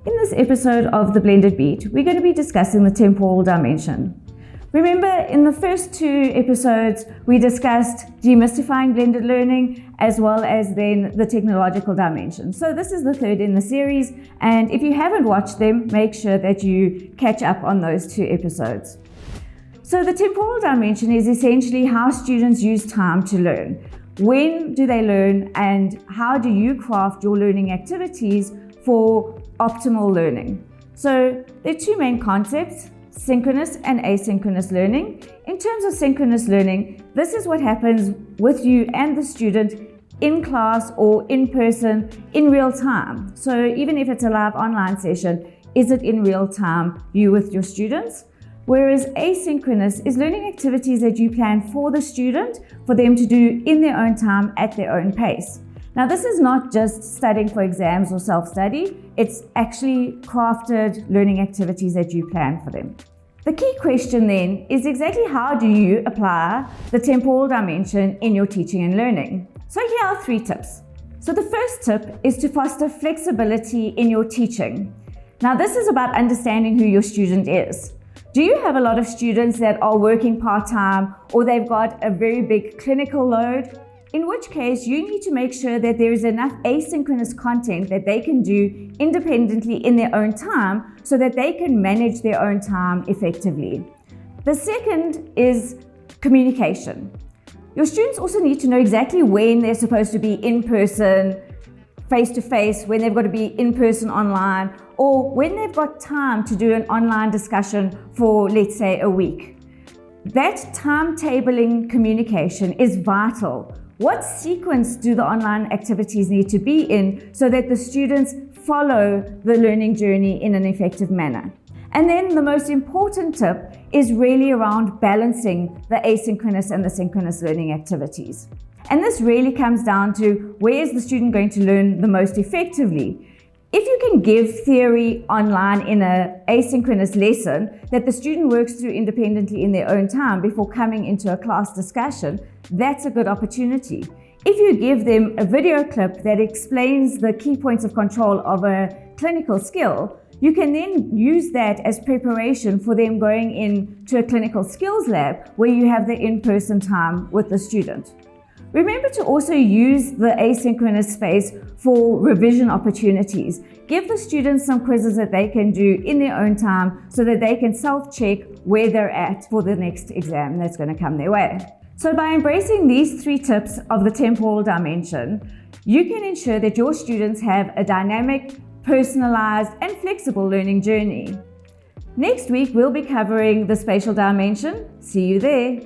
In this episode of The Blended Beat, we're going to be discussing the temporal dimension. Remember, in the first two episodes, we discussed demystifying blended learning as well as then the technological dimension. So this is the third in the series, and if you haven't watched them, make sure that you catch up on those two episodes. So the temporal dimension is essentially how students use time to learn. When do they learn, and how do you craft your learning activities for optimal learning? So there are two main concepts: synchronous and asynchronous learning. In terms of synchronous learning, this is what happens with you and the student in class or in person in real time. So even if it's a live online session, is it in real time, you with your students? Whereas asynchronous is learning activities that you plan for the student, for them to do in their own time at their own pace. Now, this is not just studying for exams or self-study, it's actually crafted learning activities that you plan for them. The key question then is exactly how do you apply the temporal dimension in your teaching and learning? So here are 3 tips. So the first tip is to foster flexibility in your teaching. Now, this is about understanding who your student is. Do you have a lot of students that are working part-time, or they've got a very big clinical load? In which case, you need to make sure that there is enough asynchronous content that they can do independently in their own time so that they can manage their own time effectively. The second is communication. Your students also need to know exactly when they're supposed to be in person, face-to-face, when they've got to be in person online, or when they've got time to do an online discussion for, let's say, a week. That timetabling communication is vital. What sequence do the online activities need to be in so that the students follow the learning journey in an effective manner? And then the most important tip is really around balancing the asynchronous and the synchronous learning activities. And this really comes down to where is the student going to learn the most effectively. If you can give theory online in an asynchronous lesson that the student works through independently in their own time before coming into a class discussion, that's a good opportunity. If you give them a video clip that explains the key points of control of a clinical skill, you can then use that as preparation for them going into a clinical skills lab where you have the in-person time with the student. Remember to also use the asynchronous space for revision opportunities. Give the students some quizzes that they can do in their own time so that they can self-check where they're at for the next exam that's going to come their way. So by embracing these 3 tips of the temporal dimension, you can ensure that your students have a dynamic, personalized, and flexible learning journey. Next week, we'll be covering the spatial dimension. See you there.